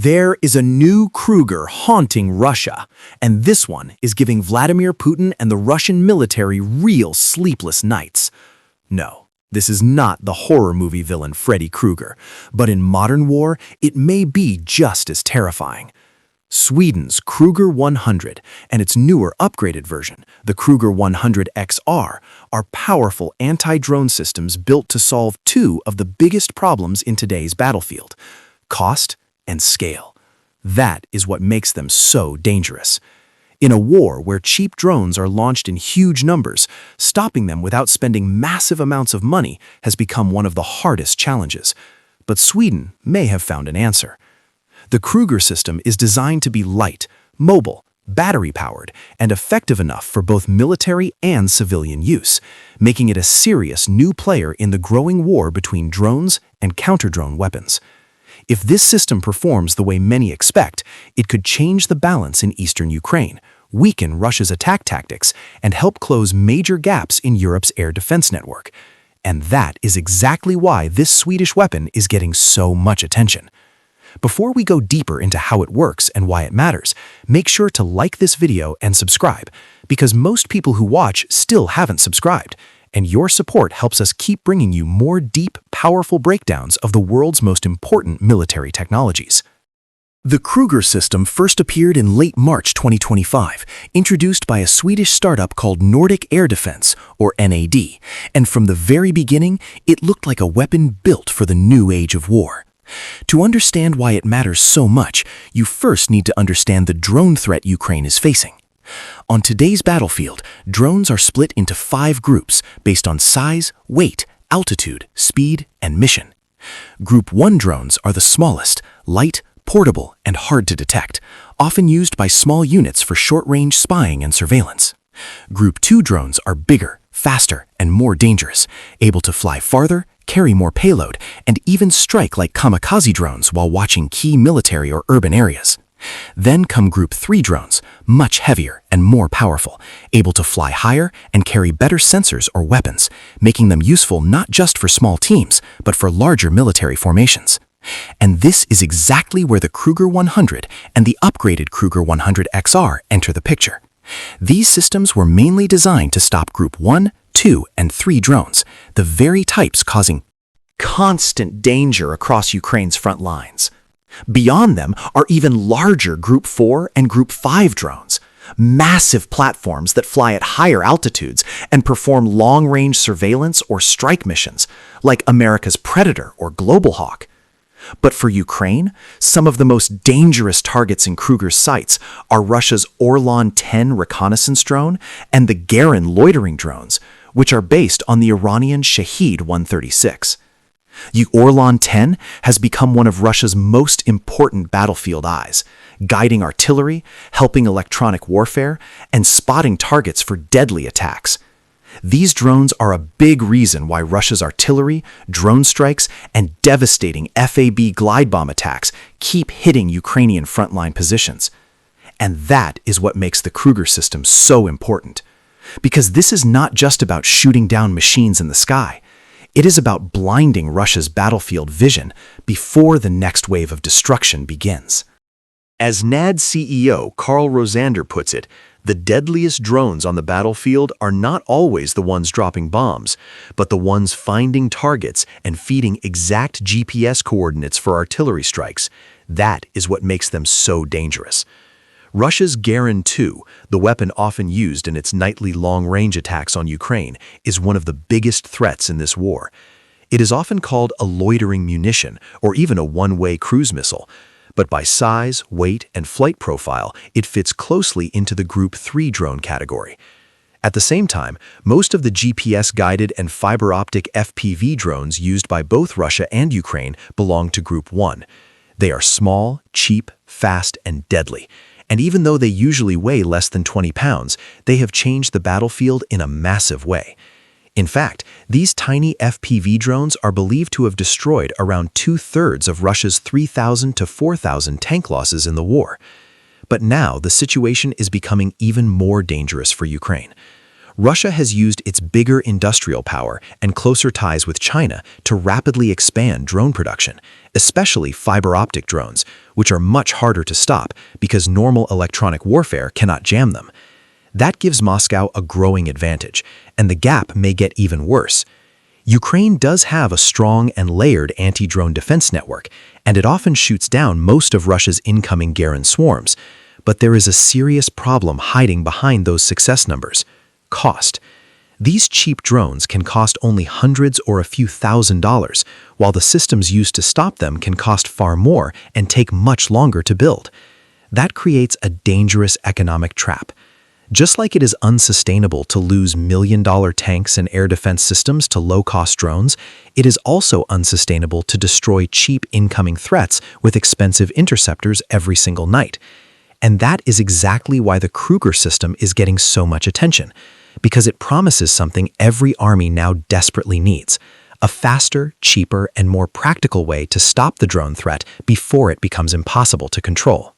There is a new Krueger haunting Russia, and this one is giving Vladimir Putin and the Russian military real sleepless nights. No, this is not the horror movie villain Freddy Krueger, but in modern war, it may be just as terrifying. Sweden's Krueger 100 and its newer upgraded version, the Krueger 100 XR, are powerful anti-drone systems built to solve two of the biggest problems in today's battlefield: cost and scale. That is what makes them so dangerous. In a war where cheap drones are launched in huge numbers, stopping them without spending massive amounts of money has become one of the hardest challenges. But Sweden may have found an answer. The Krueger system is designed to be light, mobile, battery-powered, and effective enough for both military and civilian use, making it a serious new player in the growing war between drones and counter-drone weapons. If this system performs the way many expect, it could change the balance in eastern Ukraine, weaken Russia's attack tactics, and help close major gaps in Europe's air defense network. And that is exactly why this Swedish weapon is getting so much attention. Before we go deeper into how it works and why it matters, make sure to like this video and subscribe, because most people who watch still haven't subscribed, and your support helps us keep bringing you more deep, powerful breakdowns of the world's most important military technologies. The Krueger system first appeared in late March 2025, introduced by a Swedish startup called Nordic Air Defense, or NAD, and from the very beginning, it looked like a weapon built for the new age of war. To understand why it matters so much, you first need to understand the drone threat Ukraine is facing. On today's battlefield, drones are split into 5 groups based on size, weight, altitude, speed, and mission. Group 1 drones are the smallest, light, portable, and hard to detect, often used by small units for short-range spying and surveillance. Group 2 drones are bigger, faster, and more dangerous, able to fly farther, carry more payload, and even strike like kamikaze drones while watching key military or urban areas. Then come Group 3 drones, much heavier and more powerful, able to fly higher and carry better sensors or weapons, making them useful not just for small teams, but for larger military formations. And this is exactly where the Krueger 100 and the upgraded Krueger 100 XR enter the picture. These systems were mainly designed to stop Group 1, 2, and 3 drones, the very types causing constant danger across Ukraine's front lines. Beyond them are even larger Group 4 and Group 5 drones, massive platforms that fly at higher altitudes and perform long-range surveillance or strike missions, like America's Predator or Global Hawk. But for Ukraine, some of the most dangerous targets in Krueger's sights are Russia's Orlan-10 reconnaissance drone and the Garin loitering drones, which are based on the Iranian Shahed 136. The Orlan-10 has become one of Russia's most important battlefield eyes, guiding artillery, helping electronic warfare, and spotting targets for deadly attacks. These drones are a big reason why Russia's artillery, drone strikes, and devastating FAB glide bomb attacks keep hitting Ukrainian frontline positions. And that is what makes the Krueger system so important. Because this is not just about shooting down machines in the sky. It is about blinding Russia's battlefield vision before the next wave of destruction begins. As NAD CEO Carl Rosander puts it, the deadliest drones on the battlefield are not always the ones dropping bombs, but the ones finding targets and feeding exact GPS coordinates for artillery strikes. That is what makes them so dangerous. Russia's Garin 2, the weapon often used in its nightly long-range attacks on Ukraine, is one of the biggest threats in this war. It is often called a loitering munition or even a one-way cruise missile, but by size, weight, and flight profile, it fits closely into the Group 3 drone category. At the same time, most of the GPS-guided and fiber-optic FPV drones used by both Russia and Ukraine belong to Group 1. They are small, cheap, fast, and deadly. And even though they usually weigh less than 20 pounds, they have changed the battlefield in a massive way. In fact, these tiny FPV drones are believed to have destroyed around 2/3 of Russia's 3,000 to 4,000 tank losses in the war. But now the situation is becoming even more dangerous for Ukraine. Russia has used its bigger industrial power and closer ties with China to rapidly expand drone production, especially fiber optic drones, which are much harder to stop because normal electronic warfare cannot jam them. That gives Moscow a growing advantage, and the gap may get even worse. Ukraine does have a strong and layered anti-drone defense network, and it often shoots down most of Russia's incoming Garen swarms. But there is a serious problem hiding behind those success numbers: cost. These cheap drones can cost only hundreds or a few $1,000s, while the systems used to stop them can cost far more and take much longer to build. That creates a dangerous economic trap. Just like it is unsustainable to lose million-dollar tanks and air defense systems to low-cost drones, it is also unsustainable to destroy cheap incoming threats with expensive interceptors every single night. And that is exactly why the Krueger system is getting so much attention, because it promises something every army now desperately needs: a faster, cheaper, and more practical way to stop the drone threat before it becomes impossible to control.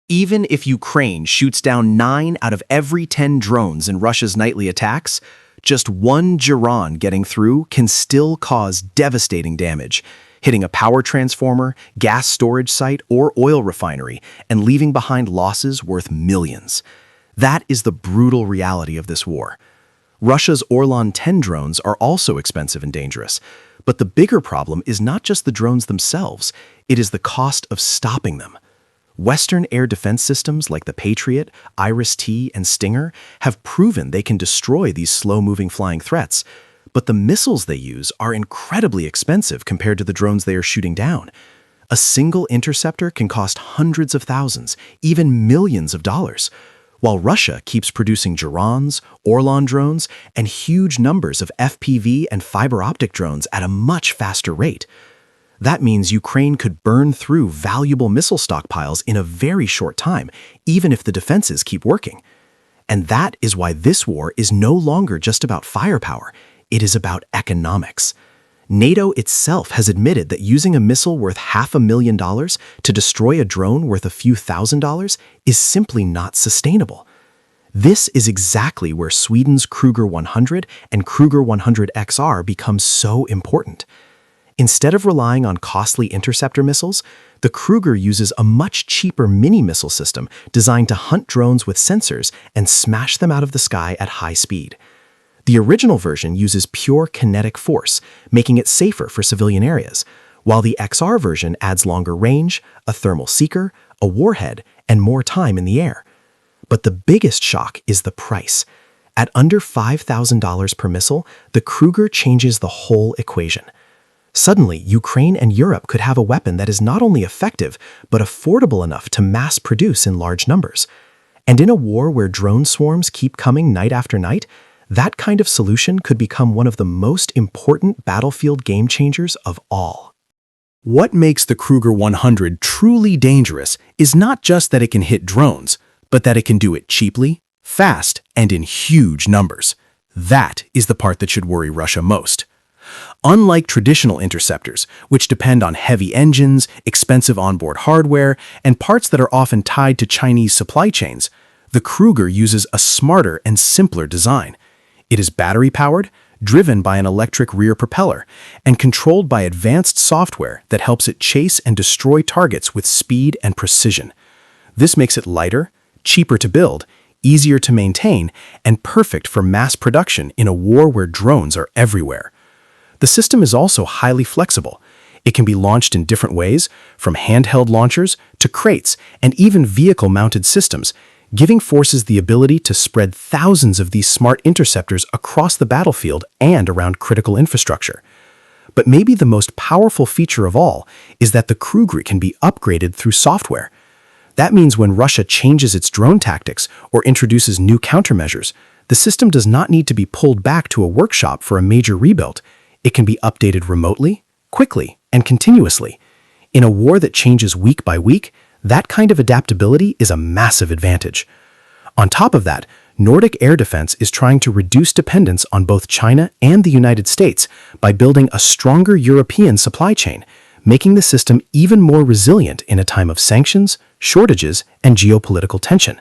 Even if Ukraine shoots down 9 out of every 10 drones in Russia's nightly attacks, just one Giron getting through can still cause devastating damage, hitting a power transformer, gas storage site, or oil refinery, and leaving behind losses worth millions. That is the brutal reality of this war. Russia's Orlan 10 drones are also expensive and dangerous, but the bigger problem is not just the drones themselves, it is the cost of stopping them. Western air defense systems like the Patriot, Iris-T, and Stinger have proven they can destroy these slow-moving flying threats, but the missiles they use are incredibly expensive compared to the drones they are shooting down. A single interceptor can cost hundreds of thousands, even millions of dollars, while Russia keeps producing Girons, Orlan drones, and huge numbers of FPV and fiber optic drones at a much faster rate. That means Ukraine could burn through valuable missile stockpiles in a very short time, even if the defenses keep working. And that is why this war is no longer just about firepower, it is about economics. NATO itself has admitted that using a missile worth $500,000 to destroy a drone worth a few $1,000s is simply not sustainable. This is exactly where Sweden's Krueger 100 and Krueger 100 XR become so important. Instead of relying on costly interceptor missiles, the Krueger uses a much cheaper mini-missile system designed to hunt drones with sensors and smash them out of the sky at high speed. The original version uses pure kinetic force, making it safer for civilian areas, while the XR version adds longer range, a thermal seeker, a warhead, and more time in the air. But the biggest shock is the price. At under $5,000 per missile, the Krueger changes the whole equation. Suddenly, Ukraine and Europe could have a weapon that is not only effective, but affordable enough to mass produce in large numbers. And in a war where drone swarms keep coming night after night, that kind of solution could become one of the most important battlefield game changers of all. What makes the Krueger 100 truly dangerous is not just that it can hit drones, but that it can do it cheaply, fast, and in huge numbers. That is the part that should worry Russia most. Unlike traditional interceptors, which depend on heavy engines, expensive onboard hardware, and parts that are often tied to Chinese supply chains, the Krueger uses a smarter and simpler design. It is battery-powered, driven by an electric rear propeller, and controlled by advanced software that helps it chase and destroy targets with speed and precision. This makes it lighter, cheaper to build, easier to maintain, and perfect for mass production in a war where drones are everywhere. The system is also highly flexible. It can be launched in different ways, from handheld launchers to crates and even vehicle-mounted systems, giving forces the ability to spread thousands of these smart interceptors across the battlefield and around critical infrastructure. But maybe the most powerful feature of all is that the Krueger can be upgraded through software. That means when Russia changes its drone tactics or introduces new countermeasures, the system does not need to be pulled back to a workshop for a major rebuild. It can be updated remotely, quickly, and continuously. In a war that changes week by week, that kind of adaptability is a massive advantage. On top of that, Nordic air defense is trying to reduce dependence on both China and the United States by building a stronger European supply chain, making the system even more resilient in a time of sanctions, shortages, and geopolitical tension.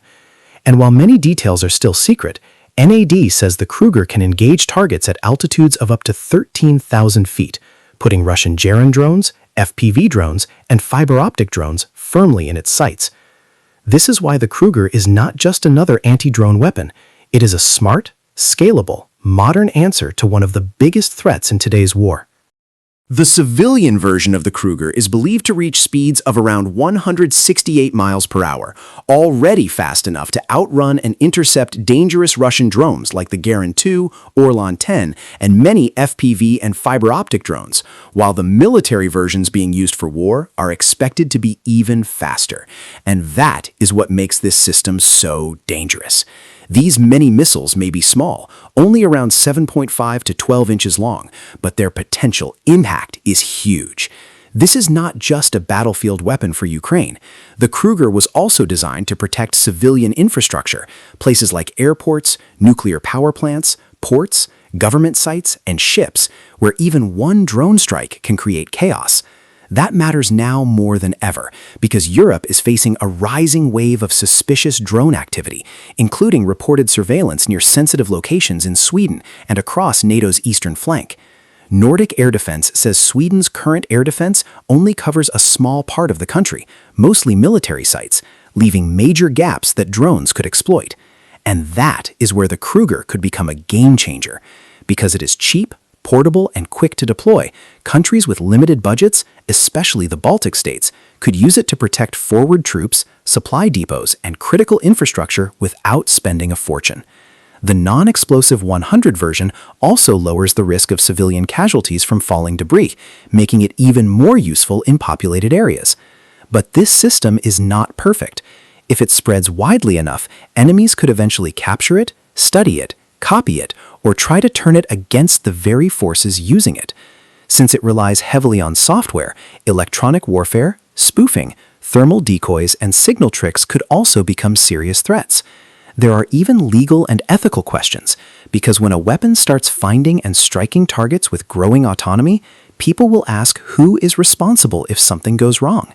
And while many details are still secret, NAD says the Krueger can engage targets at altitudes of up to 13,000 feet, putting Russian German drones, FPV drones, and fiber optic drones firmly in its sights. This is why the Krueger is not just another anti-drone weapon. It is a smart, scalable, modern answer to one of the biggest threats in today's war. The civilian version of the Krueger is believed to reach speeds of around 168 miles per hour, already fast enough to outrun and intercept dangerous Russian drones like the Garand 2, Orlan 10, and many FPV and fiber optic drones, while the military versions being used for war are expected to be even faster. And that is what makes this system so dangerous. These many missiles may be small, only around 7.5 to 12 inches long, but their potential impact is huge. This is not just a battlefield weapon for Ukraine. The Krueger was also designed to protect civilian infrastructure, places like airports, nuclear power plants, ports, government sites, and ships, where even one drone strike can create chaos. That matters now more than ever, because Europe is facing a rising wave of suspicious drone activity, including reported surveillance near sensitive locations in Sweden and across NATO's eastern flank. Nordic Air Defense says Sweden's current air defense only covers a small part of the country, mostly military sites, leaving major gaps that drones could exploit. And that is where the Krueger could become a game changer. Because it is cheap, portable, and quick to deploy, countries with limited budgets, especially the Baltic states, could use it to protect forward troops, supply depots, and critical infrastructure without spending a fortune. The non-explosive 100 version also lowers the risk of civilian casualties from falling debris, making it even more useful in populated areas. But this system is not perfect. If it spreads widely enough, enemies could eventually capture it, study it, copy it, or try to turn it against the very forces using it. Since it relies heavily on software, electronic warfare, spoofing, thermal decoys, and signal tricks could also become serious threats. There are even legal and ethical questions, because when a weapon starts finding and striking targets with growing autonomy, people will ask who is responsible if something goes wrong.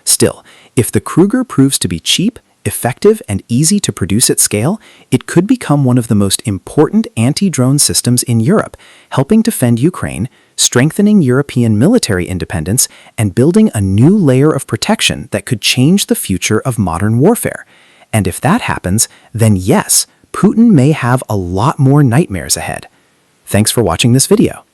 Still, if the Krueger proves to be cheap, effective, and easy to produce at scale, it could become one of the most important anti-drone systems in Europe, helping defend Ukraine, strengthening European military independence, and building a new layer of protection that could change the future of modern warfare. And if that happens, then yes, Putin may have a lot more nightmares ahead. Thanks for watching this video.